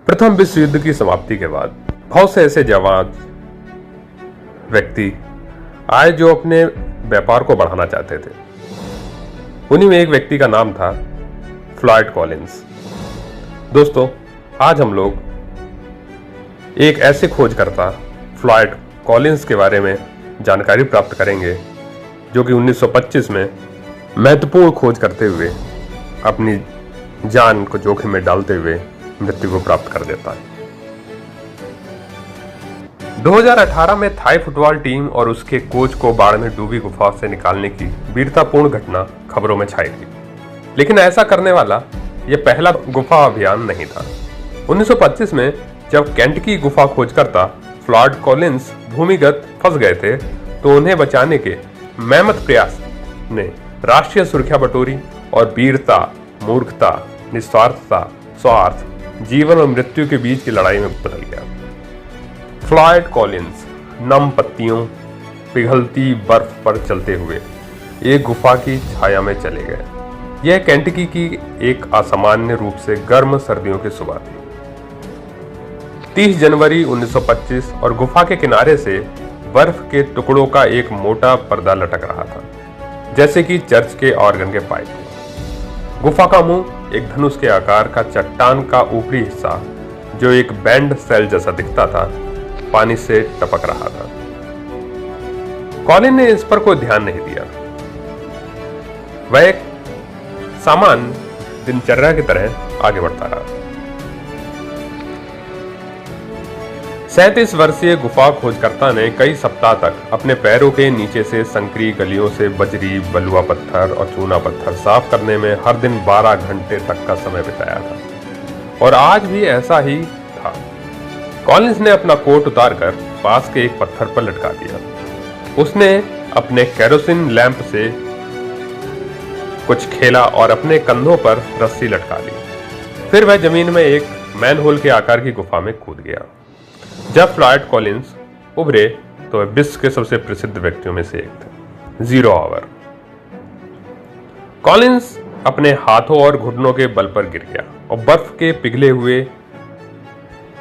प्रथम विश्व युद्ध की समाप्ति के बाद बहुत से ऐसे जवान व्यक्ति आए जो अपने व्यापार को बढ़ाना चाहते थे। उन्हीं में एक व्यक्ति का नाम था फ्लॉयड कॉलिंस। दोस्तों, आज हम लोग एक ऐसे खोजकर्ता फ्लॉयड कॉलिंस के बारे में जानकारी प्राप्त करेंगे जो कि 1925 में महत्वपूर्ण खोज करते हुए अपनी जान को जोखिम में डालते हुए मृत्यु को प्राप्त कर देता है। 2018 में थाई फुटबॉल टीम और उसके कोच को बाढ़ में डूबी गुफा से निकालने की वीरतापूर्ण घटना खबरों में छाई थी, लेकिन ऐसा करने वाला यह पहला गुफा अभियान नहीं था। 1925 में जब केंट की गुफा खोजकर्ता फ्लॉयड कॉलिंस भूमिगत फंस गए थे तो उन्हें बचाने के मेहनत प्रयास ने राष्ट्रीय सुरक्षा बटोरी और वीरता, मूर्खता, निस्वार्थता, स्वार्थ, जीवन और मृत्यु के बीच की लड़ाई में बदल गया। फ्लॉयड कॉलिंस नम पत्तियों, पिघलती बर्फ पर चलते हुए एक गुफा की छाया में चले गए। यह केंटकी की एक असामान्य रूप से गर्म सर्दियों की सुबह थी। 30 जनवरी 1925 और गुफा के किनारे से बर्फ के टुकड़ों का एक मोटा पर्दा लटक रहा था, जैसे कि चर्च के ऑर्गन के पाइप। गुफा का मुंह एक धनुष के आकार का चट्टान का ऊपरी हिस्सा, जो एक बैंड सेल जैसा दिखता था, पानी से टपक रहा था। कॉलिन ने इस पर कोई ध्यान नहीं दिया। वह एक सामान्य दिनचर्या की तरह आगे बढ़ता रहा। 37 वर्षीय गुफा खोजकर्ता ने कई सप्ताह तक अपने पैरों के नीचे से संकरी गलियों से बजरी, बलुआ पत्थर और चूना पत्थर साफ करने में हर दिन 12 घंटे तक का समय बिताया था, और आज भी ऐसा ही था। कॉलिंस ने अपना कोट उतारकर पास के एक पत्थर पर लटका दिया। उसने अपने केरोसिन लैंप से कुछ खेला और अपने कंधों पर रस्सी लटका ली। फिर वह जमीन में एक मैनहोल के आकार की गुफा में कूद गया। जब फ्लॉयड कॉलिंस उभरे तो वह विश्व के सबसे प्रसिद्ध व्यक्तियों में से एक थे। 0 आवर। कॉलिंस अपने हाथों और घुटनों के बल पर गिर गया और बर्फ के पिघले हुए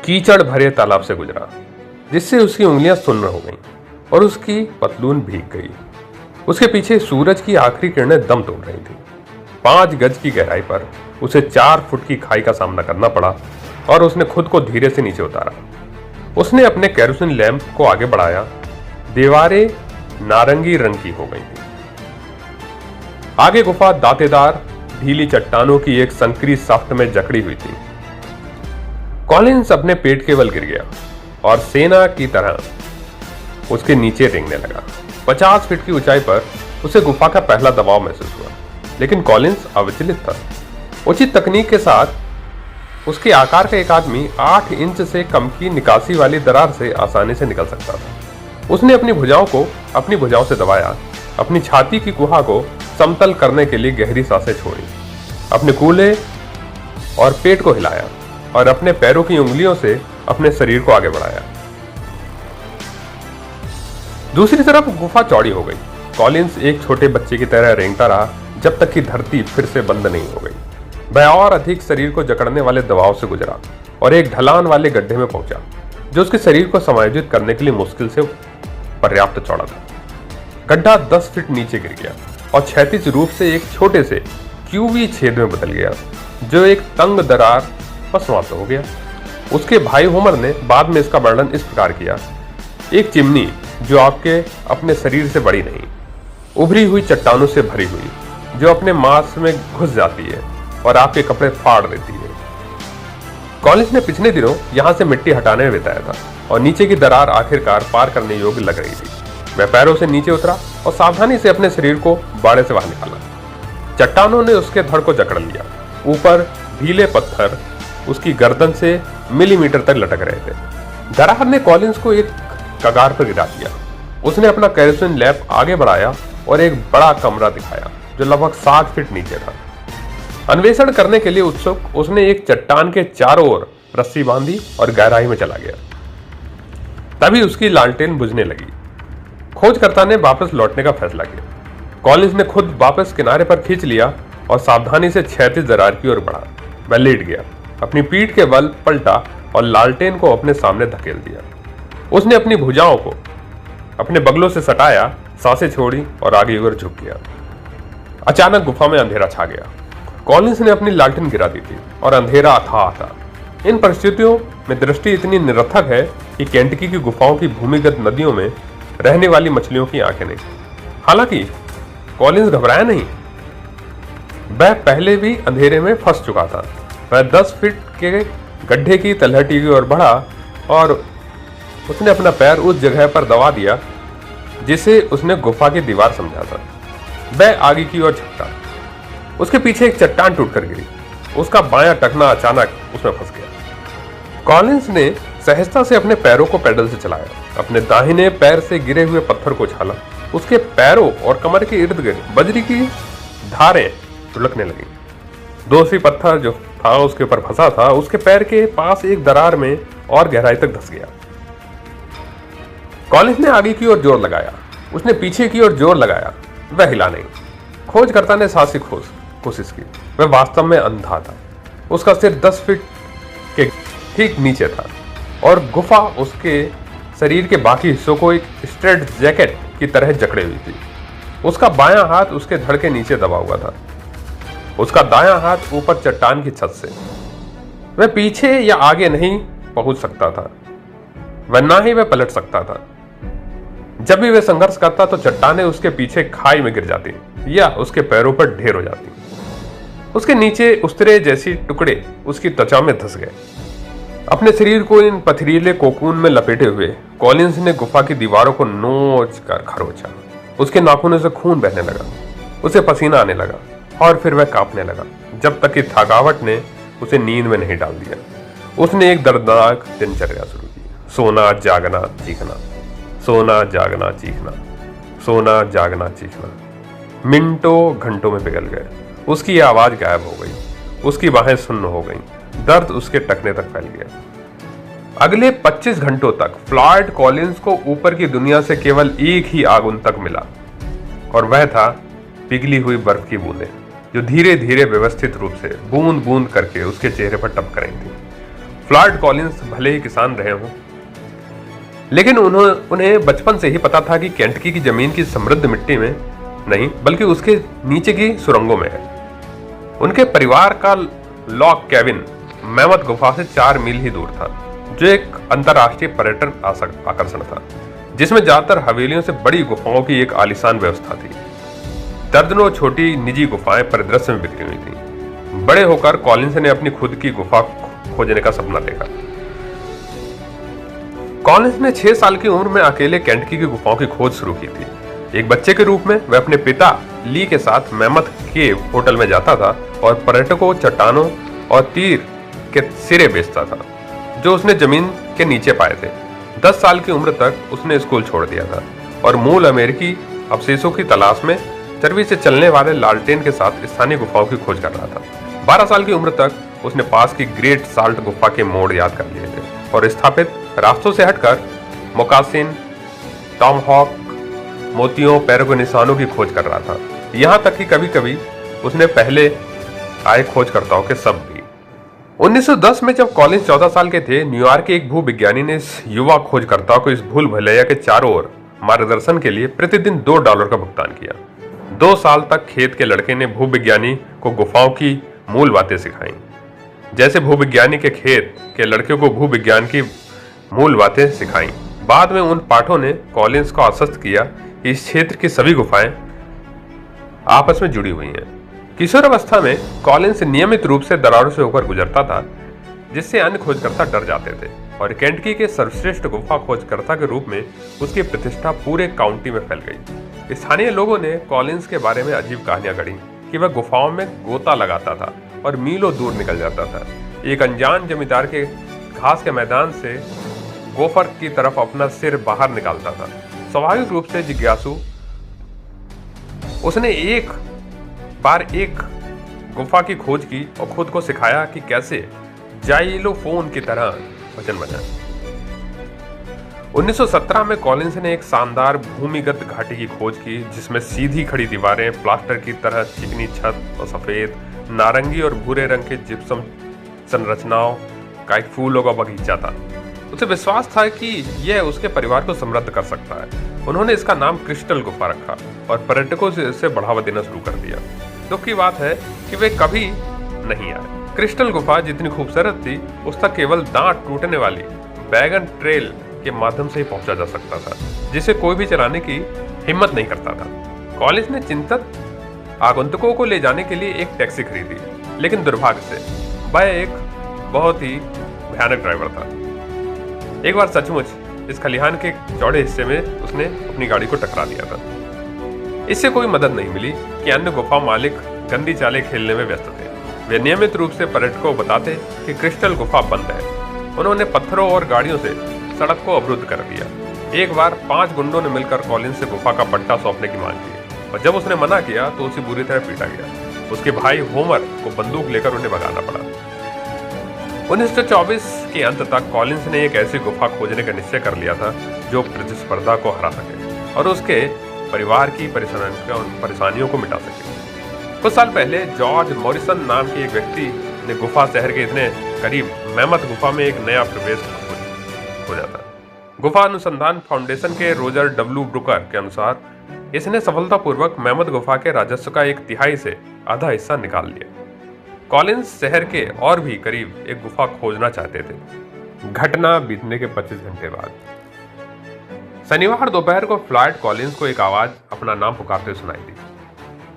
कीचड़ भरे तालाब से गुजरा, जिससे उसकी उंगलियां सुन्न हो गईं और उसकी पतलून भीग गई। उसके पीछे सूरज की आखिरी किरणें दम तोड़ रही थी। 5 गज की गहराई पर उसे 4 फुट की खाई का सामना करना पड़ा और उसने खुद को धीरे से नीचे उतारा। उसने अपने केरोसिन लैंप को आगे बढ़ाया। दीवारें नारंगी रंग की हो गई थी। आगे गुफा दांतेदार ढीली चट्टानों की एक संकरी साफ्ट में जकड़ी हुई थी। कॉलिंस अपने पेट के बल गिर गया और सेना की तरह उसके नीचे रेंगने लगा। 50 फीट की ऊंचाई पर उसे गुफा का पहला दबाव महसूस हुआ, लेकिन कॉलिंस अविचलित था। उचित तकनीक के साथ उसके आकार का एक आदमी 8 इंच से कम की निकासी वाली दरार से आसानी से निकल सकता था। उसने अपनी भुजाओं से दबाया, अपनी छाती की गुहा को समतल करने के लिए गहरी सांसें छोड़ी, अपने कूल्हे और पेट को हिलाया और अपने पैरों की उंगलियों से अपने शरीर को आगे बढ़ाया। दूसरी तरफ गुफा चौड़ी हो गई। कॉलिंस एक छोटे बच्चे की तरह रेंगता रहा जब तक कि धरती फिर से बंद नहीं हो गई। वह और अधिक शरीर को जकड़ने वाले दबाव से गुजरा और एक ढलान वाले गड्ढे में पहुंचा, जो उसके शरीर को समायोजित करने के लिए मुश्किल से पर्याप्त चौड़ा था। गड्ढा 10 फीट नीचे गिर गया और क्षैतिज रूप से एक छोटे से क्यूबी छेद में बदल गया, जो एक तंग दरार पर समाप्त हो गया। उसके भाई होमर ने बाद में इसका वर्णन इस प्रकार किया: एक चिमनी जो आपके अपने शरीर से बड़ी नहीं, उभरी हुई चट्टानों से भरी हुई, जो अपने मांस में घुस जाती है और आपके कपड़े फाड़ देती है। कॉलिंस ने पिछले दिनों यहां से मिट्टी हटाने में बिताया था और नीचे की दरार आखिरकार पार करने योग्य लग रही थी। वह पैरों से नीचे उतरा और सावधानी से अपने शरीर को बाड़े से बाहर निकाला। चट्टानों ने उसके धड़ को जकड़ लिया। ऊपर ढीले पत्थर उसकी गर्दन से मिलीमीटर तक लटक रहे थे। दरार ने कॉलिंस को एक कगार पर गिरा दिया। उसने अपना केरोसिन लैंप आगे बढ़ाया और एक बड़ा कमरा दिखाया, जो लगभग 60 फीट नीचे था। अन्वेषण करने के लिए उत्सुक उसने एक चट्टान के चारों ओर रस्सी बांधी और गहराई में चला गया। तभी उसकी लालटेन बुझने लगी। खोजकर्ता ने वापस लौटने का फैसला किया। कॉलिंस ने खुद वापस किनारे पर खींच लिया और सावधानी से क्षैतिज दरार की ओर बढ़ा। वह लेट गया अपनी पीठ के बल पलटा और लालटेन को अपने सामने धकेल दिया। उसने अपनी भुजाओं को अपने बगलों से सटाया, सांसें छोड़ी और आगे की ओर झुक गया। अचानक गुफा में अंधेरा छा गया। कॉलिंस ने अपनी लालटेन गिरा दी थी और अंधेरा अथाह था। इन परिस्थितियों में दृष्टि इतनी निरर्थक है कि केंटकी की गुफाओं की भूमिगत नदियों में रहने वाली मछलियों की आंखें नहीं। हालांकि कॉलिंस घबराया नहीं। वह पहले भी अंधेरे में फंस चुका था। वह 10 फीट के गड्ढे की तलहटी की ओर बढ़ा और उसने अपना पैर उस जगह पर दबा दिया जिसे उसने गुफा की दीवार समझा था। वह आगे की ओर झपटा। उसके पीछे एक चट्टान टूटकर गिरी। उसका बायां टखना अचानक उसमें फंस गया। कॉलिंस ने सहजता से अपने पैरों को पैडल से चलाया। अपने दाहिने पैर से गिरे हुए पत्थर को उछाला। उसके पैरों और कमर के इर्द गिर्द बजरी की धारें लुढ़कने लगी। दूसरी पत्थर जो था उसके ऊपर फंसा था, उसके पैर के पास एक दरार में और गहराई तक धंस गया। कॉलिंस ने आगे की ओर जोर लगाया। उसने पीछे की ओर जोर लगाया। वह हिला नहीं। खोजकर्ता ने साहसिक कोशिश की। वह वास्तव में अंधा था। उसका सिर 10 फीट के ठीक नीचे था और गुफा उसके शरीर के बाकी हिस्सों को एक स्ट्रेट जैकेट की तरह जकड़े हुई थी। उसका बायां हाथ उसके धड़ के नीचे दबा हुआ था। उसका दायां हाथ ऊपर चट्टान की छत से। वह पीछे या आगे नहीं पहुंच सकता था। वह ना ही वह पलट सकता था। जब भी वह संघर्ष करता तो चट्टानें उसके पीछे खाई में गिर जाती या उसके पैरों पर ढेर हो जाती। उसके नीचे उस्तरे जैसी टुकड़े उसकी त्वचा में धंस गए। अपने शरीर को इन पथरीले कोकून में लपेटे हुए कॉलिंस ने गुफा की दीवारों को नोच कर खरोचा। उसके नाखूनों से खून बहने लगा। उसे पसीना आने लगा और फिर वह कांपने लगा जब तक कि थकावट ने उसे नींद में नहीं डाल दिया। उसने एक दर्दनाक दिनचर्या शुरू की। सोना, जागना, चीखना, सोना, जागना, चीखना, सोना, जागना, चीखना। मिनटों घंटों में पिघल गए। उसकी आवाज गायब हो गई। उसकी बाहें सुन्न हो गईं। दर्द उसके टखने तक फैल गया। अगले 25 घंटों तक फ्लॉयड कॉलिंस को ऊपर की दुनिया से केवल एक ही आगुन तक मिला और वह था पिघली हुई बर्फ की बूंदें जो धीरे धीरे व्यवस्थित रूप से बूंद बूंद करके उसके चेहरे पर टपक रही थी। फ्लॉयड कॉलिंस भले ही किसान रहे हों, लेकिन उन्हें बचपन से ही पता था कि केंटकी की जमीन की समृद्ध मिट्टी में नहीं बल्कि उसके नीचे की सुरंगों में है। उनके परिवार का लॉग कैबिन मैमथ गुफा से 4 मील ही दूर था, जो एक अंतर्राष्ट्रीय पर्यटन आकर्षण था, जिसमें ज्यादातर हवेलियों से बड़ी गुफाओं की एक आलीशान व्यवस्था थी। दर्जनों छोटी निजी गुफाएं परिदृश्य में बिखरी हुई थी। बड़े होकर कॉलिंस ने अपनी खुद की गुफा खोजने का सपना देखा। कॉलिंस ने 6 साल की उम्र में अकेले केंटकी की गुफाओं की खोज शुरू की थी। एक बच्चे के रूप में वह अपने पिता ली के साथ मैमथ के होटल में जाता था और पर्यटकों चट्टानों और तीर के सिरे बेचता था जो उसने जमीन के नीचे पाए थे। 10 साल की उम्र तक उसने स्कूल छोड़ दिया था और मूल अमेरिकी अवशेषों की तलाश में चर्बी से चलने वाले लालटेन के साथ स्थानीय गुफाओं की खोज कर रहा था। 12 साल की उम्र तक उसने पास की ग्रेट साल्ट गुफा के मोड़ याद कर लिए थे और स्थापित रास्तों से हटकर मोकासिन, टॉमहॉक, मोतियों, पैरों के निशानों की खोज कर रहा था। यहां तक कि कभी कभी उसने पहले आए खोजकर्ताओं के शब्द भी। 1910 में जब कॉलिंस 14 साल के थे, न्यूयॉर्क के एक भूविज्ञानी ने इस युवा खोजकर्ता को इस भूल भुलैया के चारों ओर मार्गदर्शन के लिए प्रतिदिन $2 का भुगतान किया। 2 साल तक खेत के लड़के ने भूविज्ञानी को गुफाओं की मूल बातें सिखाई, जैसे भूविज्ञानी के खेत के लड़के को भूविज्ञान की मूल बातें सिखाई। बाद में उन पाठों ने कॉलिंस को आश्वस्त किया कि इस क्षेत्र की सभी गुफाएं आपस में जुड़ी हुई हैं। किशोर अवस्था में कॉलिंस नियमित रूप से दरारों से होकर गुजरता था, जिससे अन्य खोजकर्ता डर जाते थे और केंटकी के सर्वश्रेष्ठ गुफा खोजकर्ता के रूप में उसकी प्रतिष्ठा पूरे काउंटी में फैल गई। स्थानीय लोगों ने कॉलिंस के बारे में अजीब कहानियां गढ़ी कि वह गुफाओं में गोता लगाता था और मीलों दूर निकल जाता था। एक अनजान जमींदार के घास के मैदान से गोफर की तरफ अपना सिर बाहर निकालता था। स्वाभाविक रूप से जिज्ञासु, उसने एक बार एक गुफा की खोज की और खुद को सिखाया कि कैसे जाइलोफोन की तरह वचन बनाए। 1917 में कॉलिंस ने एक शानदार भूमिगत घाटी की खोज की, जिसमें सीधी खड़ी दीवारें, प्लास्टर की तरह चिकनी छत और सफेद, नारंगी और भूरे रंग के जिप्सम संरचनाओं का एक फूलों का बगीचा था। उसे विश्वास था कि यह उसके परिवार को समृद्ध कर सकता है। उन्होंने इसका नाम क्रिस्टल गुफा रखा और पर्यटकों से इसे बढ़ावा देना शुरू कर दिया। दुख की बात है कि वे कभी नहीं आए। क्रिस्टल गुफा जितनी खूबसूरत थी, उस तक केवल दांत टूटने वाली बैगन ट्रेल के माध्यम से ही पहुंचा जा सकता था, जिसे कोई भी चलाने की हिम्मत नहीं करता था। कॉलिंस ने चिंतित आगंतुकों को ले जाने के लिए एक टैक्सी खरीदी, लेकिन दुर्भाग्य से वह एक बहुत ही भयानक ड्राइवर था। एक बार सचमुच इस खलिहान के चौड़े हिस्से में उसने अपनी गाड़ी को टकरा दिया था। इससे कोई मदद नहीं मिली कि अन्य गुफा मालिक गंदी चालें खेलने में व्यस्त थे। वे नियमित रूप से पर्यटकों को बताते कि क्रिस्टल गुफा बंद है। उन्होंने पत्थरों और गाड़ियों से सड़क को अवरुद्ध कर दिया। एक बार 5 गुंडों ने मिलकर कॉलिंस से गुफा का पट्टा सौंपने की मांग की, और जब उसने मना किया तो उसे बुरी तरह पीटा गया। उसके भाई होमर को बंदूक लेकर उन्हें भगाना पड़ा। 1924 के अंत तक कॉलिंस ने एक ऐसी गुफा खोजने का निश्चय कर लिया था जो प्रतिस्पर्धा को हरा सके और उसके परिवार की परेशानियों को मिटा सके। कुछ साल पहले जॉर्ज मॉरिसन नाम के एक व्यक्ति ने गुफा शहर के इतने करीब मैमथ गुफा में एक नया प्रवेश खोजा था। गुफा अनुसंधान फाउंडेशन के रोजर डब्ल्यू ब्रुकर के अनुसार इसने सफलतापूर्वक मैमथ गुफा के राजस्व का 1/3 से आधा हिस्सा निकाल लिया। कॉलिंस शहर के और भी करीब एक गुफा खोजना चाहते थे। घटना बीतने के 25 घंटे बाद शनिवार दोपहर को फ्लॉयड कॉलिंस को एक आवाज अपना नाम पुकारते सुनाई दी।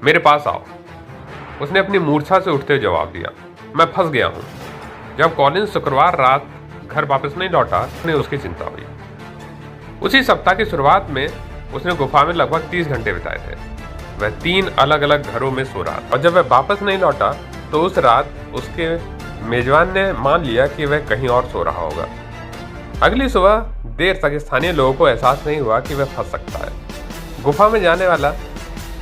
मेरे पास आओ, उसने अपनी मूर्छा से उठते जवाब दिया। मैं फंस गया हूं। जब कॉलिंस शुक्रवार रात घर वापस नहीं लौटा, उन्हें उसकी चिंता हुई। उसी सप्ताह की शुरुआत में उसने गुफा में लगभग 30 घंटे बिताए थे। वह 3 अलग अलग घरों में सो रहा था, और जब वह वापस नहीं लौटा तो उस रात उसके मेजबान ने मान लिया कि वह कहीं और सो रहा होगा। अगली सुबह देर तक स्थानीय लोगों को एहसास नहीं हुआ कि वह फंस सकता है। गुफा में जाने वाला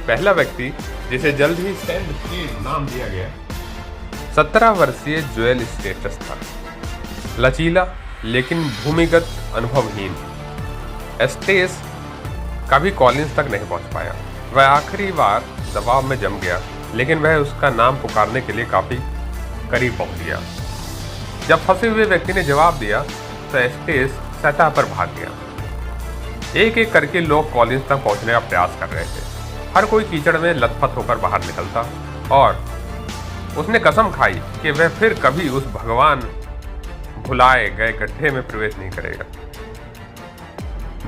पहला व्यक्ति, जिसे जल्द ही सैंड केव नाम दिया गया, 17 वर्षीय जोएल स्टेटस था। लचीला लेकिन भूमिगत अनुभवहीन एस्टेस कभी कॉलिंस तक नहीं पहुंच पाया। वह आखिरी बार दबाव में जम गया, लेकिन वह उसका नाम पुकारने के लिए काफी करीब पहुंच गया। जब फंसे हुए व्यक्ति ने जवाब दिया तो एस्टेस सतह पर भाग गया। एक एक करके लोग कॉलिंस तक पहुंचने का प्रयास कर रहे थे। हर कोई कीचड़ में लथपथ होकर बाहर निकलता, और उसने कसम खाई कि वह फिर कभी उस भगवान भुलाए गए गड्ढे में प्रवेश नहीं करेगा।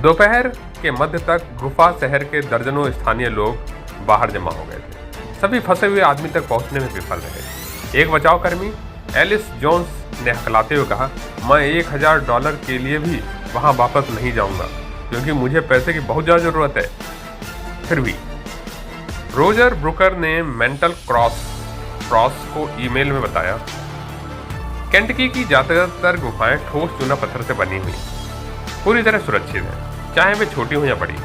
दोपहर के मध्य तक गुफा शहर के दर्जनों स्थानीय लोग बाहर जमा हो गए थे। सभी फंसे हुए आदमी तक पहुंचने में विफल रहे। एक बचाव कर्मी एलिस जोन्स ने हकलाते हुए कहा, मैं $1000 के लिए भी वहां वापस नहीं जाऊंगा, क्योंकि मुझे पैसे की बहुत ज्यादा जरूरत है। फिर भी रोजर ब्रुकर ने मेंटल क्रॉस को ईमेल में बताया, केंटकी की ज्यादातर गुफाएं ठोस चूना पत्थर से बनी हुई पूरी तरह सुरक्षित हैं, चाहे वे छोटी हो या बड़ी।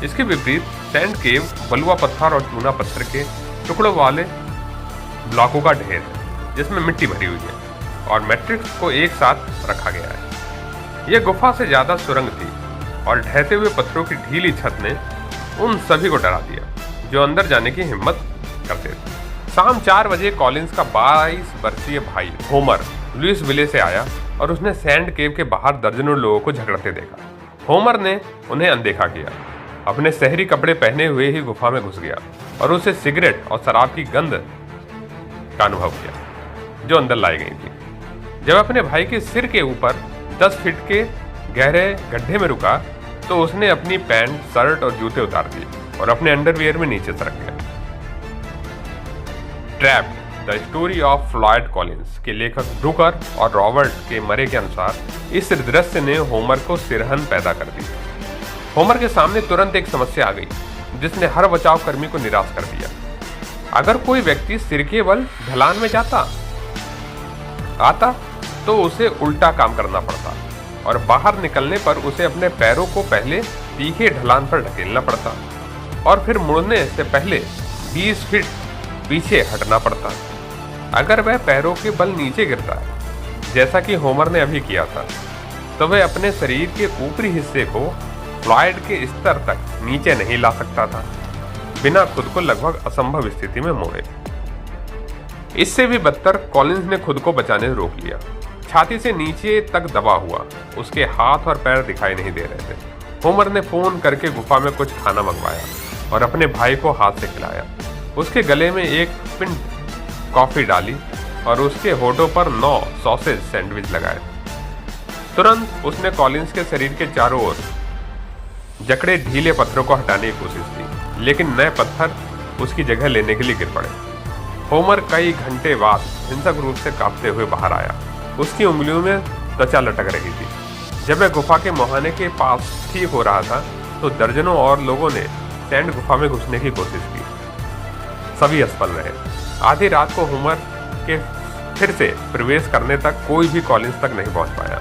इसके विपरीत सैंड केव बलुआ पत्थर और चूना पत्थर के टुकड़ों वाले ब्लॉकों का ढेर है, जिसमें मिट्टी भरी हुई है और मैट्रिक्स को एक साथ रखा गया है। यह गुफा से ज्यादा सुरंग थी, और ढहते हुए पत्थरों की ढीली छत ने उन सभी को डरा दिया जो अंदर जाने की हिम्मत करते थे। शाम 4 बजे कॉलिंस का 22 वर्षीय भाई होमर लुइसविले से आया, और उसने सैंड केव के बाहर दर्जनों लोगों को झगड़ते देखा। होमर ने उन्हें अनदेखा किया, अपने शहरी कपड़े पहने हुए ही गुफा में घुस गया और उसे सिगरेट और शराब की गंध का अनुभव किया जो अंदर लाई गई थी। जब अपने भाई के सिर के ऊपर 10 फीट के गहरे गड्ढे में रुका तो उसने अपनी पैंट, शर्ट और जूते उतार दिए और अपने अंडरवियर में नीचे सरक गया। Trapped the story of Floyd Collins के लेखक ब्रुकर और रॉबर्ट के मरे के अनुसार इस दृश्य ने होमर को सिरहन पैदा कर दी। होमर के सामने तुरंत एक समस्या आ गई जिसने हर बचाव कर्मी को निराश कर दिया। अगर कोई व्यक्ति सिर के बल ढलान में आता तो उसे उल्टा काम करना पड़ता, और बाहर निकलने पर उसे अपने पैरों को पहले तीखे ढलान पर ढकेलना पड़ता और फिर मुड़ने से पहले 20 फीट पीछे हटना पड़ता। अगर वह पैरों के बल नीचे गिरता, जैसा कि होमर ने अभी किया था, तो वह अपने शरीर के ऊपरी हिस्से को फ्लॉयड के स्तर तक नीचे नहीं ला सकता था, बिना खुद को लगभग असंभव स्थिति में मोड़े। इससे भी बदतर कॉलिंस ने खुद को बचाने से रोक लिया। छाती से नीचे तक दबा हुआ, उसके हाथ और पैर दिखाई नहीं दे रहे थे। होमर ने फोन करके गुफा में कुछ खाना मंगवाया और अपने भाई को हाथ से खिलाया। उसके गले में एक पिंड कॉफी डाली और उसके होठों पर 9 सॉसेज सैंडविच लगाए। तुरंत उसने कॉलिंस के शरीर के चारों ओर जकड़े ढीले पत्थरों को हटाने की कोशिश की, लेकिन नए पत्थर उसकी जगह लेने के लिए गिर पड़े। होमर कई घंटे बाद हिंसक रूप से कांपते हुए बाहर आया। उसकी उंगलियों में त्वचा लटक रही थी। जब वह गुफा के मुहाने के पास ठीक हो रहा था तो दर्जनों और लोगों ने सैंड गुफा में घुसने की कोशिश की। सभी असफल रहे। आधी रात को होमर के फिर से प्रवेश करने तक कोई भी कॉलिंस तक नहीं पहुंच पाया।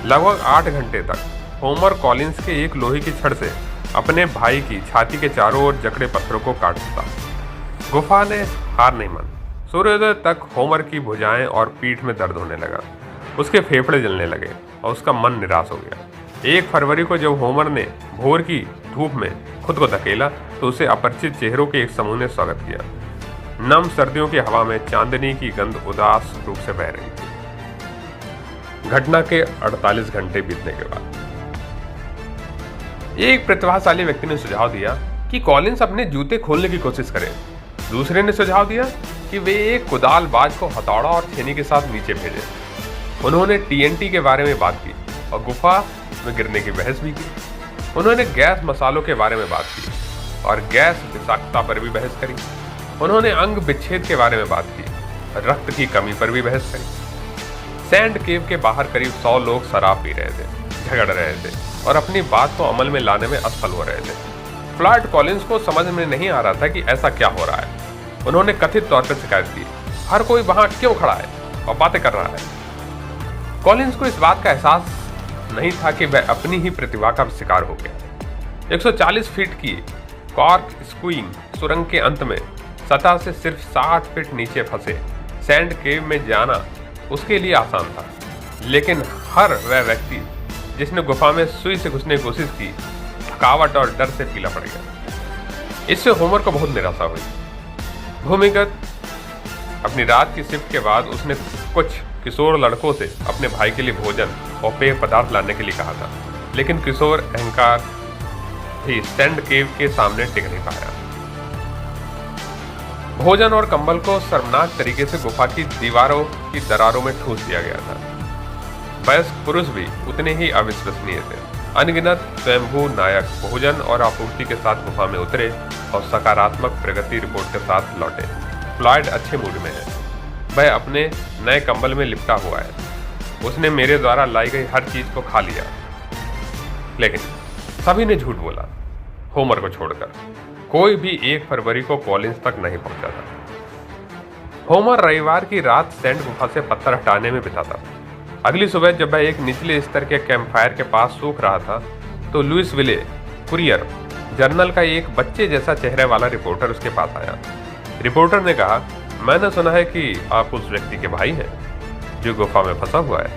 लगभग 8 घंटे तक होमर कॉलिंस के एक लोहे की छड़ से अपने भाई की छाती के चारों ओर जकड़े पत्थरों को काटता। गुफा ने हार नहीं मानी। सूर्योदय तक होमर की भुजाएं और पीठ में दर्द होने लगा। उसके फेफड़े जलने लगे और उसका मन निराश हो गया। 1 फरवरी को जब होमर ने भोर की धूप में खुद को धकेला तो उसे अपरिचित चेहरों के एक समूह ने स्वागत किया। नम सर्दियों की हवा में चांदनी की गंध उदास रूप से बह रही थी। घटना के 48 घंटे बीतने के बाद एक प्रतिभाशाली व्यक्ति ने सुझाव दिया कि कॉलिंस अपने जूते खोलने की कोशिश करे। दूसरे ने सुझाव दिया कि वे एक कुदालबाज को हथौड़ा और छेनी के साथ नीचे भेजें। उन्होंने TNT के बारे में बात की और गुफा में गिरने की बहस भी की। उन्होंने गैस मसालों के बारे में बात की और गैस विषाक्तता पर भी बहस करी। उन्होंने अंग विच्छेद के बारे में बात की, रक्त की कमी पर भी बहस करी। सैंड केव के बाहर करीब 100 लोग शराब पी रहे थे, झगड़ रहे थे और अपनी बात को अमल में लाने में असफल हो रहे थे। फ्लॉयड कॉलिंस को समझ में नहीं आ रहा था कि ऐसा क्या हो रहा है। उन्होंने कथित तौर पर शिकायत की, हर कोई वहां क्यों खड़ा है और बातें कर रहा है। कॉलिंस को इस बात का एहसास नहीं था कि वह अपनी ही प्रतिभा का शिकार हो गया। 140 फीट की कॉर्क स्क्यूइंग सुरंग के अंत में सतह से सिर्फ 60 फीट नीचे फंसे सैंड केव में जाना उसके लिए आसान था, लेकिन हर वह व्यक्ति जिसने गुफा में सुई से घुसने की कोशिश की थकावट और डर से पीला पड़ गया। इससे होमर को बहुत निराशा हुई। भूमिगत अपनी रात की शिफ्ट के बाद उसने कुछ किशोर लड़कों से अपने भाई के लिए भोजन और पेय पदार्थ लाने के लिए कहा था, लेकिन किशोर अहंकार भी सैंड केव के सामने टिक नहीं पाया। भोजन और कंबल को शर्मनाक तरीके से गुफा की दीवारों की दरारों में ठूस दिया गया था। वयस्क पुरुष भी उतने ही अविश्वसनीय थे। अनगिनत स्वयंभू नायक भोजन और आपूर्ति के साथ गुफा में उतरे और सकारात्मक प्रगति रिपोर्ट के साथ लौटे। फ्लॉयड अच्छे मूड में है। वह अपने नए कंबल में लिपटा हुआ है। उसने मेरे द्वारा लाई गई हर चीज को खा लिया। लेकिन सभी ने झूठ बोला, होमर को छोड़कर। कोई भी 1 फरवरी को कॉलिंस तक नहीं पहुंचा था। होमर रविवार की रात सैंड गुफा से पत्थर हटाने में बिता था। अगली सुबह जब वह एक निचले स्तर के कैंपफायर के पास सूख रहा था तो लुइसविले कुरियर जर्नल का एक बच्चे जैसा चेहरे वाला रिपोर्टर उसके पास आया। रिपोर्टर ने कहा, मैंने सुना है कि आप उस व्यक्ति के भाई हैं जो गुफा में फंसा हुआ है।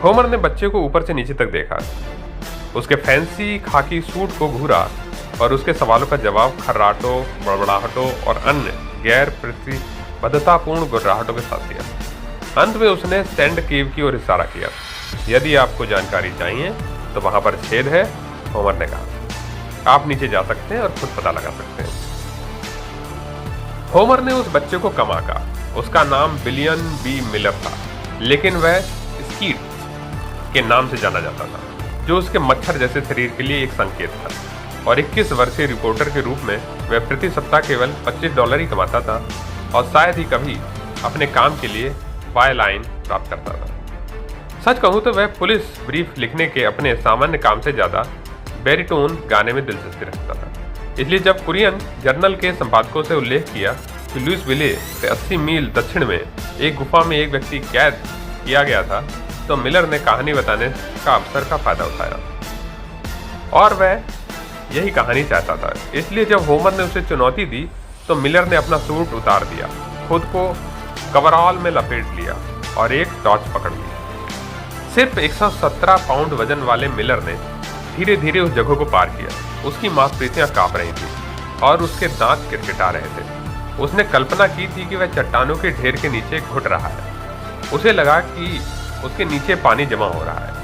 होमर ने बच्चे को ऊपर से नीचे तक देखा, उसके फैंसी खाकी सूट को घूरा और उसके सवालों का जवाब खर्राटों, बड़बड़ाहटों और अन्य गैर प्रतिबद्धतापूर्ण गुर्राहटों के साथ दिया। अंत में उसने सैंड केव की ओर इशारा किया। यदि आपको जानकारी चाहिए तो वहां पर छेद है, होमर ने कहा। आप नीचे जा सकते हैं और खुद पता लगा सकते हैं। होमर ने उस बच्चे को कम आंका। उसका नाम विलियम बी मिलर था, लेकिन वह स्कीट के नाम से जाना जाता था, जो उसके मच्छर जैसे शरीर के लिए एक संकेत था। और 21 वर्षीय रिपोर्टर के रूप में वह प्रति सप्ताह केवल $25 ही कमाता था और शायद ही कभी अपने काम के लिए बाय लाइन प्राप्त करता था। सच कहूं तो वह पुलिस ब्रीफ लिखने के अपने सामान्य काम से ज्यादा बैरिटोन गाने में दिलचस्पी रखता था। इसलिए जब कुरियन जर्नल के संपादकों से उल्लेख किया कि लुइसविले से 80 मील दक्षिण में एक गुफा में एक व्यक्ति कैद किया गया था, तो मिलर ने कहानी बताने का अवसर का फायदा उठाया और वह यही कहानी चाहता था। इसलिए जब होमर ने उसे चुनौती दी तो मिलर ने अपना सूट उतार दिया, खुद को कवरऑल में लपेट लिया और एक टॉर्च पकड़ ली। सिर्फ 117 पाउंड वजन वाले मिलर ने धीरे धीरे उस जगह को पार किया। उसकी मांसपेशियां कांप रही थी और उसके दांत किरकिटा रहे थे। उसने कल्पना की थी कि वह चट्टानों के ढेर के नीचे घुट रहा है। उसे लगा कि उसके नीचे पानी जमा हो रहा है,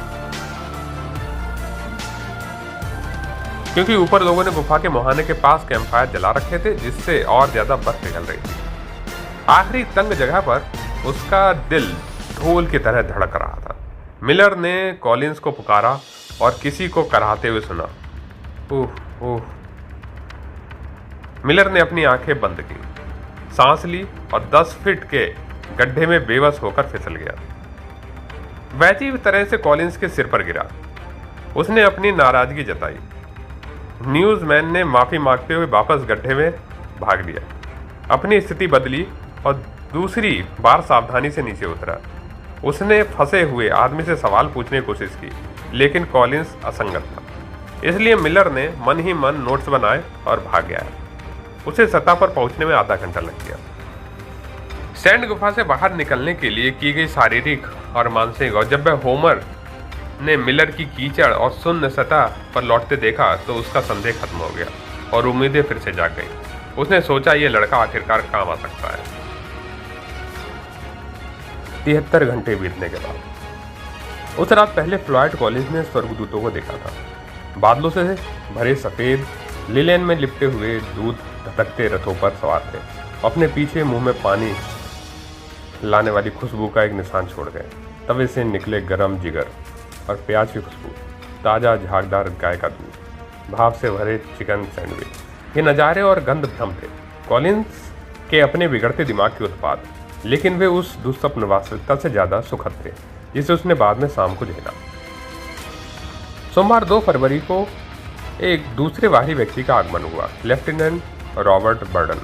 क्योंकि ऊपर लोगों ने गुफा के मुहाने के पास कैंपफायर जला रखे थे, जिससे और ज्यादा बर्फ पिघल रही थी। आखिरी तंग जगह पर उसका दिल ढोल की तरह धड़क रहा था। मिलर ने कॉलिंस को पुकारा और किसी को कराहते हुए सुना, उफ उफ। मिलर ने अपनी आंखें बंद की, सांस ली और 10 फीट के गड्ढे में बेबस होकर फिसल गया। वैसी तरह से कॉलिंस के सिर पर गिरा। उसने अपनी नाराजगी जताई। न्यूज़मैन ने माफी मांगते हुए वापस गड्ढे में भाग लिया, अपनी स्थिति बदली और दूसरी बार सावधानी से नीचे उतरा। उसने फंसे हुए आदमी से सवाल पूछने की कोशिश की, लेकिन कॉलिंस असंगत था। इसलिए मिलर ने मन ही मन नोट्स बनाए और भाग गया। उसे सतह पर पहुंचने में आधा घंटा लग गया। सैंड गुफा से बाहर निकलने के लिए की गई शारीरिक और मानसिक, और जब वह होमर ने मिलर की कीचड़ और शून्य सतह पर लौटते देखा तो उसका संदेह खत्म हो गया और उम्मीदें फिर से जाग गई। उसने सोचा यह लड़का आखिरकार काम आ सकता है। 73 घंटे बीतने के बाद उस रात पहले फ्लॉयड कॉलेज ने स्वर्गदूतों को देखा था। बादलों से भरे सफेद लिलेन में लिपटे हुए दूध धड़कते रथों पर सवार थे। अपने पीछे मुंह में पानी लाने वाली खुशबू का एक निशान छोड़ गए। तवे से निकले गरम जिगर और प्याज की खुशबू, ताज़ा झागदार गाय का दूध, भाप से भरे चिकन सैंडविच। ये नज़ारे और गंध भ्रम थे, कॉलिंस के अपने बिगड़ते दिमाग के उत्पाद, लेकिन वे उस दुस्वप्न वास्तविकता से ज़्यादा सुखद थे जिसे उसने बाद में शाम को झेला। सोमवार 2 फरवरी को एक दूसरे बाहरी व्यक्ति का आगमन हुआ। लेफ्टिनेंट रॉबर्ट बर्डन,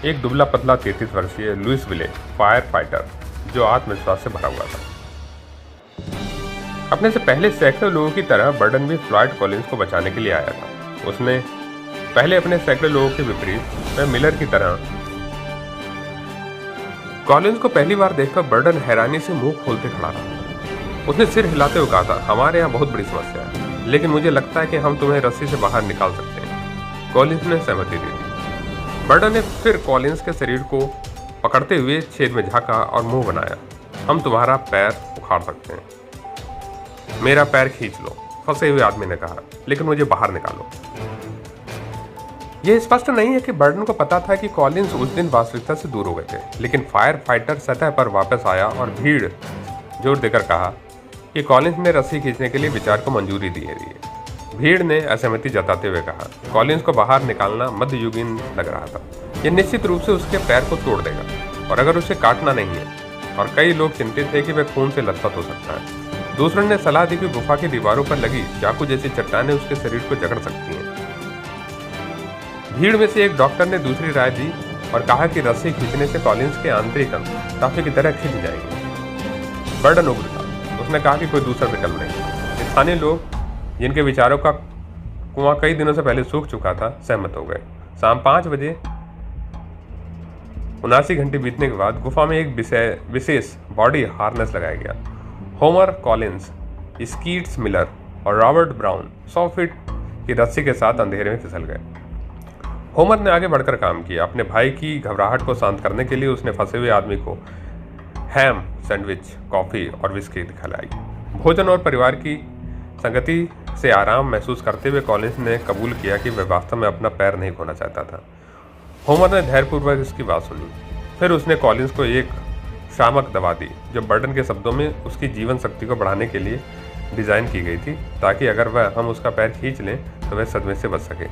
एक दुबला पतला 33 वर्षीय लुइस विले फायर फाइटर, जो आत्मविश्वास से भरा हुआ था। अपने से पहले सैकड़ों लोगों की तरह बर्डन भी फ्लॉयड कॉलिंस को बचाने के लिए आया था। उसने पहले अपने सैकड़ों लोगों के विपरीत वह मिलर की तरह। कॉलिंस को पहली बार देखकर बर्डन हैरानी से मुंह खोलते खड़ा रहा। उसने सिर हिलाते हुए कहा था, हमारे यहाँ बहुत बड़ी समस्या है, लेकिन मुझे लगता है कि हम तुम्हें रस्सी से बाहर निकाल सकते हैं। कॉलिंस ने सहमति दे दी। बर्डन ने फिर कॉलिंस के शरीर को पकड़ते हुए छेद में झांका और मुंह बनाया। हम तुम्हारा पैर उखाड़ सकते हैं। मेरा पैर खींच लो, फंसे हुए आदमी ने कहा, लेकिन मुझे बाहर निकालो। यह स्पष्ट नहीं है कि बर्डन को पता था कि कॉलिंस उस दिन वास्तविकता से दूर हो गए थे, लेकिन फायर फाइटर सतह पर वापस आया और भीड़ जोर देकर कहा कि कॉलिंस ने रस्सी खींचने के लिए विचार को मंजूरी दी है। भीड़ ने असहमति जताते हुए कहा, कॉलिंस को बाहर निकालना मध्ययुगीन लग रहा था। यह निश्चित रूप से उसके पैर को तोड़ देगा, और अगर उसे काटना नहीं है। और कई लोग चिंतित थे कि वह खून से लथपथ हो सकता है। दूसरों ने सलाह दी कि गुफा की दीवारों पर लगी चाकू जैसी चट्टानें उसके शरीर को जकड़ सकती हैं। भीड़ में से एक डॉक्टर ने दूसरी राय दी और कहा कि रस्सी खींचने से कॉलिंस के आंतरिक अंग काफी की तरह खिंच जाएंगे। बर्डन उग्र था। उसने कहा कि कोई दूसरा विकल्प नहीं। स्थानीय लोग, जिनके विचारों का कुआं कई दिनों से पहले सूख चुका था, सहमत हो गए। शाम 5 बजे 79 घंटे बीतने के बाद गुफा में एक विशेष बॉडी हार्नेस लगाया गया। होमर कॉलिंस, स्कीट्स मिलर और रॉबर्ट ब्राउन 100 फीट की रस्सी के साथ अंधेरे में फिसल गए। होमर ने आगे बढ़कर काम किया। अपने भाई की घबराहट को शांत करने के लिए उसने फंसे हुए आदमी को हैम, सैंडविच, कॉफी और विस्की खिलाई। भोजन और परिवार की संगति से आराम महसूस करते हुए कॉलिंस ने कबूल किया कि वह वास्तव में अपना पैर नहीं खोना चाहता था। होमर ने धैर्यपूर्वक इसकी बात सुनी। फिर उसने कॉलिंस को एक शामक दवा दी, जो बर्डन के शब्दों में उसकी जीवन शक्ति को बढ़ाने के लिए डिजाइन की गई थी, ताकि अगर वह हम उसका पैर खींच लें तो वह सदमे से बच सके।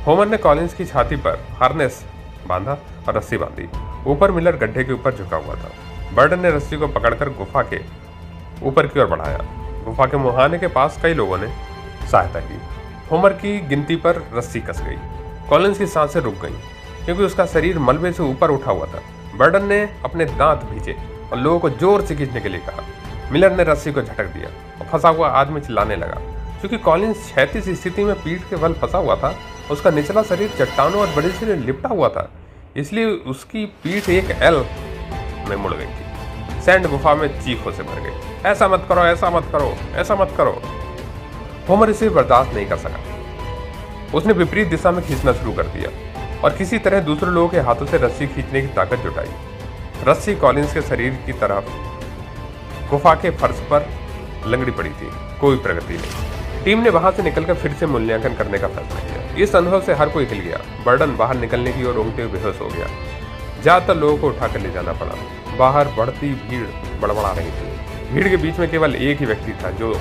होमर ने कॉलिंस की छाती पर हार्नेस बांधा और रस्सी बांधी। ऊपर मिलर गड्ढे के ऊपर झुका हुआ था। बर्डन ने रस्सी को पकड़कर गुफा के ऊपर की ओर बढ़ाया। गुफा के मुहाने के पास कई लोगों ने सहायता की। होमर की गिनती पर रस्सी कस गई। कॉलिंस की सांसें रुक गईं, क्योंकि उसका शरीर मलबे से ऊपर उठा हुआ था। बर्डन ने अपने दांत भींचे और लोगों को जोर से खींचने के लिए कहा। मिलर ने रस्सी को झटक दिया और फंसा हुआ आदमी चिल्लाने लगा। क्योंकि कॉलिंस क्षैतिज स्थिति में पीठ के बल फंसा हुआ था, उसका निचला शरीर चट्टानों और बड़े से लिपटा हुआ था, इसलिए उसकी पीठ एक एल में मुड़ गई थी। सैंड गुफा में चीखों से भर गई, ऐसा मत करो, ऐसा मत करो, ऐसा मत करो। होमर इसे बर्दाश्त नहीं कर सका। उसने विपरीत दिशा में खींचना शुरू कर दिया। और किसी तरह दूसरे लोगों के हाथों से रस्सी खींचने की ताकत जुटाई। रस्सी कॉलिंस के शरीर की तरफ गुफा के फर्श पर लंगड़ी पड़ी थी। कोई प्रगति नहीं। टीम ने वहां से निकलकर फिर से मूल्यांकन करने का फैसला किया। इस अनुभव से हर कोई हिल गया। बर्डन बाहर निकलने की ओर ऊँघते हुए बेहोश हो गया। ज्यादातर लोगों को उठाकर ले जाना पड़ा। बाहर बढ़ती भीड़ बड़बड़ा रही थी। भीड़ के बीच में केवल एक ही व्यक्ति था जो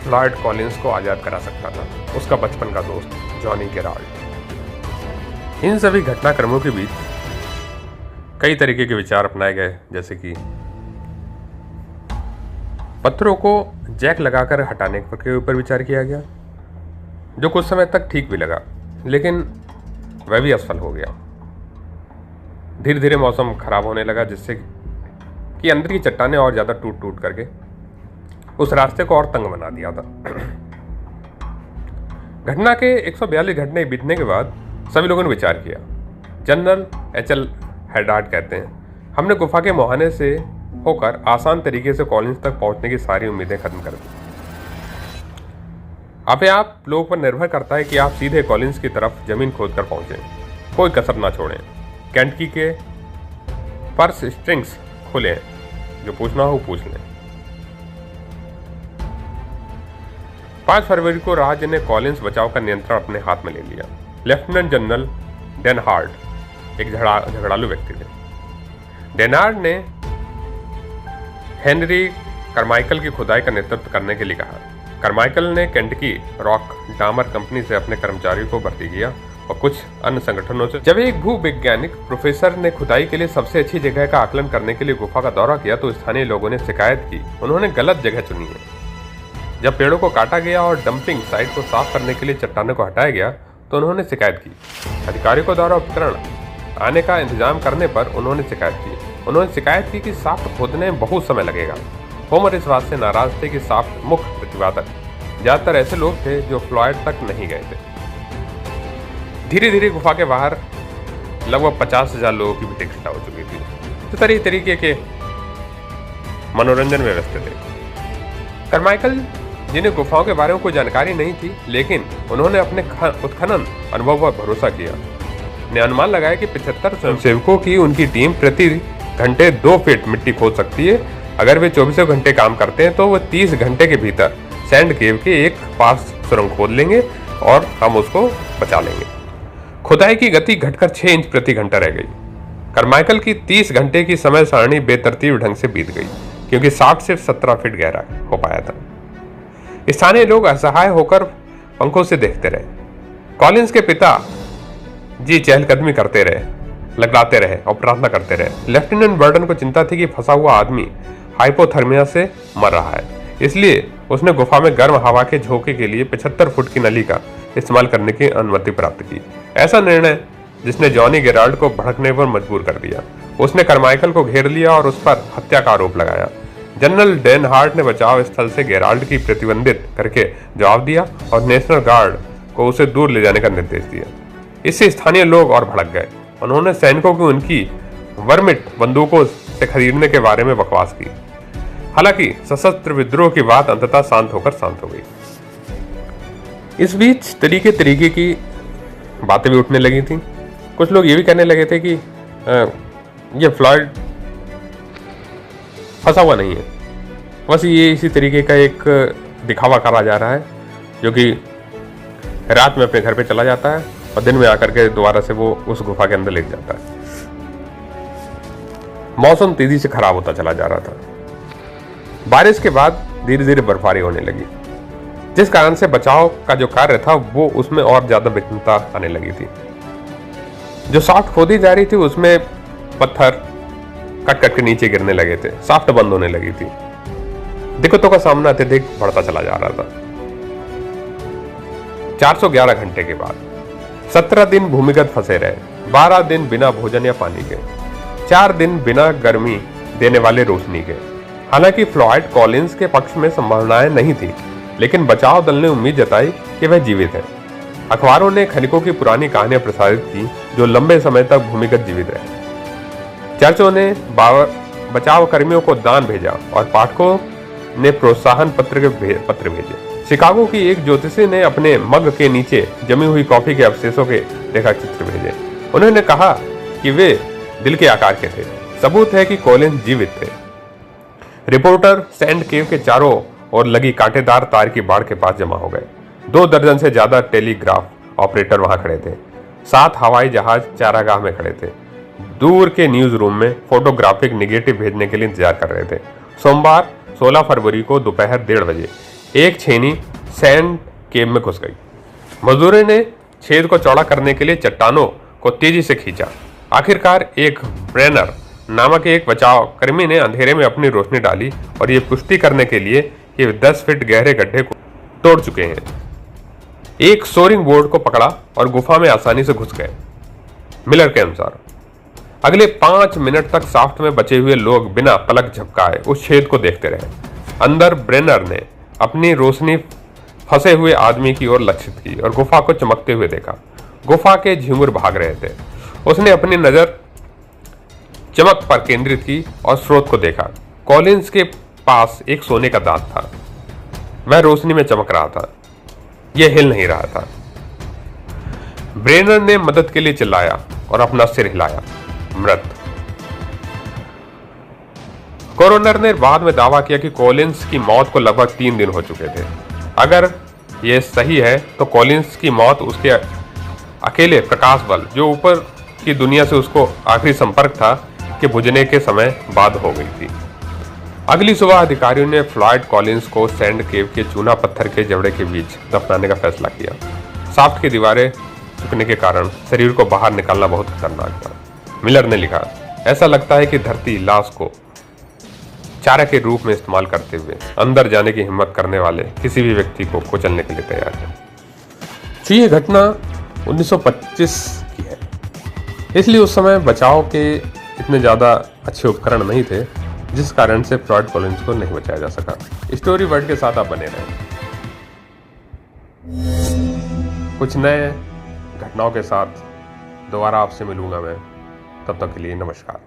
फ्लॉयड कॉलिंस को आजाद करा सकता था, उसका बचपन का दोस्त जॉनी गेराल्ड। इन सभी घटनाक्रमों के बीच कई तरीके के विचार अपनाए गए, जैसे कि पत्थरों को जैक लगाकर हटाने के ऊपर विचार किया गया, जो कुछ समय तक ठीक भी लगा, लेकिन वह भी असफल हो गया। धीरे धीरे मौसम खराब होने लगा, जिससे कि अंदर की चट्टानें और ज्यादा टूट टूट करके उस रास्ते को और तंग बना दिया था। घटना के 142 घंटे बीतने के बाद सभी लोगों ने विचार किया। जनरल एचएल हैडार्ड कहते हैं, हमने गुफा के मुहाने से होकर आसान तरीके से कॉलिंस तक पहुंचने की सारी उम्मीदें खत्म कर दी। अब आप लोगों पर निर्भर करता है कि आप सीधे कॉलिंस की तरफ जमीन खोदकर पहुंचे, कोई कसर ना छोड़ें। कैंटकी के पर्स स्ट्रिंग्स खुले हैं, जो पूछना हो पूछ लें। 5 फरवरी को राज्य ने कॉलिंस बचाव का नियंत्रण अपने हाथ में ले लिया। लेफ्टिनेंट जनरल डेनहार्ड एक झगड़ालू व्यक्ति थे। डेनहार्ड ने हेनरी कार्माइकल की खुदाई का नेतृत्व करने के लिए कहा। कार्माइकल ने केंटकी रॉक डामर कंपनी से अपने कर्मचारियों को भर्ती किया और कुछ अन्य संगठनों से। जब एक भूवैज्ञानिक प्रोफेसर ने खुदाई के लिए सबसे अच्छी जगह का आकलन करने के लिए गुफा का दौरा किया, तो स्थानीय लोगों ने शिकायत की उन्होंने गलत जगह चुनी है। जब पेड़ों को काटा गया और डंपिंग साइट को साफ करने के लिए चट्टानों को हटाया गया, तो उन्होंने शिकायत की। अधिकारियों को द्वारा उपकरण आने का इंतजाम करने पर उन्होंने शिकायत की कि साफ्ट खोदने में बहुत समय लगेगा। होमर इस बात से नाराज थे कि साफ्ट मुख्य प्रतिवादक ज्यादातर ऐसे लोग थे जो फ्लॉयड तक नहीं गए थे। धीरे धीरे गुफा के बाहर लगभग 50,000 लोगों की भीड़ इकट्ठा हो चुकी थी, जो तरह तरीके के मनोरंजन में व्यस्त थे। कार्माइकल, जिन्हें गुफाओं के बारे में कोई जानकारी नहीं थी, लेकिन उन्होंने अपने उत्खनन अनुभव पर भरोसा किया, ने अनुमान लगाया कि 75 स्वयंसेवकों की उनकी टीम प्रति घंटे 2 फीट मिट्टी खोद सकती है। अगर वे 24 घंटे काम करते हैं तो वह 30 घंटे के भीतर सैंड केव के एक पास सुरंग खोद लेंगे और हम उसको बचा लेंगे। खुदाई की गति घटकर 6 इंच प्रति घंटा रह गई। कार्माइकल की 30 घंटे की समय सारणी बेतरतीब ढंग से बीत गई, क्योंकि शाफ्ट सिर्फ 17 फीट गहरा हो पाया था। स्थानीय लोग असहाय होकर पंखों से देखते रहे। कॉलिंस के पिता जी चहलकदमी करते रहे, लगलाते रहे और प्रार्थना करते रहे। लेफ्टिनेंट बर्डन को चिंता थी कि फंसा हुआ आदमी हाइपोथर्मिया से मर रहा है, इसलिए उसने गुफा में गर्म हवा के झोंके के लिए 75 फुट की नली का इस्तेमाल करने की अनुमति प्राप्त की। ऐसा निर्णय जिसने जॉनी गेराल्ड को भड़कने पर मजबूर कर दिया। उसने कार्माइकल को घेर लिया और उस पर हत्या का आरोप लगाया। जनरल डेनहार्ट ने बचाव स्थल से गेराल्ड की प्रतिबंधित करके जवाब दिया और नेशनल गार्ड को उसे दूर ले जाने का निर्देश दिया। इससे स्थानीय लोग और भड़क गए। उन्होंने सैनिकों को उनकी वर्मिट बंदूकों से खरीदने के बारे में बकवास की। हालांकि सशस्त्र विद्रोह की बात अंततः शांत हो गई। इस बीच तरीके की बातें भी उठने लगी थी। कुछ लोग ये भी कहने लगे थे कि ये फ्लॉयड फंसा हुआ नहीं है, बस ये इसी तरीके का एक दिखावा करा जा रहा है, जो कि रात में अपने घर पे चला जाता है और दिन में आकर के दोबारा से वो उस गुफा के अंदर लेट जाता है। मौसम तेजी से खराब होता चला जा रहा था। बारिश के बाद धीरे धीरे बर्फबारी होने लगी, जिस कारण से बचाव का जो कार्य था वो उसमें और ज्यादा विघ्नता आने लगी थी। जो शाफ्ट खोदी जा रही थी उसमें पत्थर कट कट के नीचे गिरने लगे थे, शाफ्ट बंद होने लगी थी। दिक्कतों का सामना अत्यधिक बढ़ता चला जा रहा था। 411 घंटे के बाद 17 दिन भूमिगत फंसे रहे, 12 दिन बिना भोजन या पानी के, 4 दिन बिना गर्मी देने वाले रोशनी के। हालांकि फ्लॉयड कॉलिंस के पक्ष में संभावनाएं नहीं थी, लेकिन बचाव दल ने उम्मीद जताई कि वह जीवित है। अखबारों ने खनिकों की पुरानी कहानियां प्रसारित की जो लंबे समय तक भूमिगत जीवित रहे। चर्चों ने बचाव कर्मियों को दान भेजा और पाठकों ने प्रोत्साहन पत्र भेजे। शिकागो की एक ज्योतिषी ने अपने मग के नीचे जमी हुई कॉफी के अवशेषों के रेखाचित्र भेजे। उन्होंने कहा कि वे दिल के आकार के थे। सबूत है कि कॉलिंस जीवित थे। रिपोर्टर सैंड केव के चारों ओर लगी कांटेदार तार की बाड़ के पास जमा हो गए। 2 दर्जन से ज्यादा टेलीग्राफ ऑपरेटर वहां खड़े थे। 7 हवाई जहाज चारागाह में खड़े थे। दूर के न्यूज रूम में फोटोग्राफिक निगेटिव भेजने के लिए इंतजार कर रहे थे। सोमवार 16 फरवरी को दोपहर 1:30 बजे एक छेनी सैंड केव में घुस गई। मजदूरों ने छेद को चौड़ा करने के लिए चट्टानों को तेजी से खींचा। आखिरकार एक ब्रेनर नामक एक बचाव कर्मी ने अंधेरे में अपनी रोशनी डाली और ये पुष्टि करने के लिए कि 10 फीट गहरे गड्ढे को तोड़ चुके हैं। एक सोरिंग बोर्ड को पकड़ा और गुफा में आसानी से घुस गए। मिलर के अनुसार अगले 5 मिनट तक साफ्ट में बचे हुए लोग बिना पलक झपकाए उस छेद को देखते रहे। अंदर ब्रेनर ने अपनी रोशनी फंसे हुए आदमी की ओर लक्षित की और गुफा को चमकते हुए देखा। गुफा के झिंगुर भाग रहे थे। उसने अपनी नजर चमक पर केंद्रित की और स्रोत को देखा। कॉलिंस के पास एक सोने का दांत था। वह रोशनी में चमक रहा था। यह हिल नहीं रहा था। ब्रेनर ने मदद के लिए चिल्लाया और अपना सिर हिलाया। मृत। कोरोनर ने बाद में दावा किया कि कॉलिंस की मौत को लगभग 3 दिन हो चुके थे। अगर यह सही है तो कॉलिंस की मौत उसके अकेले प्रकाश बल जो ऊपर की दुनिया से उसको आखिरी संपर्क था के बुझने के समय बाद हो गई थी। अगली सुबह अधिकारियों ने फ्लॉयड कॉलिंस को सैंड केव के चूना पत्थर के जबड़े के बीच दफनाने का फैसला किया। साफ्ट की दीवारें झुकने के कारण शरीर को बाहर निकालना बहुत खतरनाक था। मिलर ने लिखा, ऐसा लगता है कि धरती लाश को चारा के रूप में इस्तेमाल करते हुए अंदर जाने की हिम्मत करने वाले किसी भी व्यक्ति को कुचलने के लिए तैयार है। तो ये घटना 1925 की है, इसलिए उस समय बचाव के इतने ज़्यादा अच्छे उपकरण नहीं थे, जिस कारण से फ्लॉयड कॉलिंस को नहीं बचाया जा सका। स्टोरी वर्ड के साथ आप बने रहें। कुछ नए घटनाओं के साथ दोबारा आपसे मिलूंगा मैं। तब तक के लिए नमस्कार।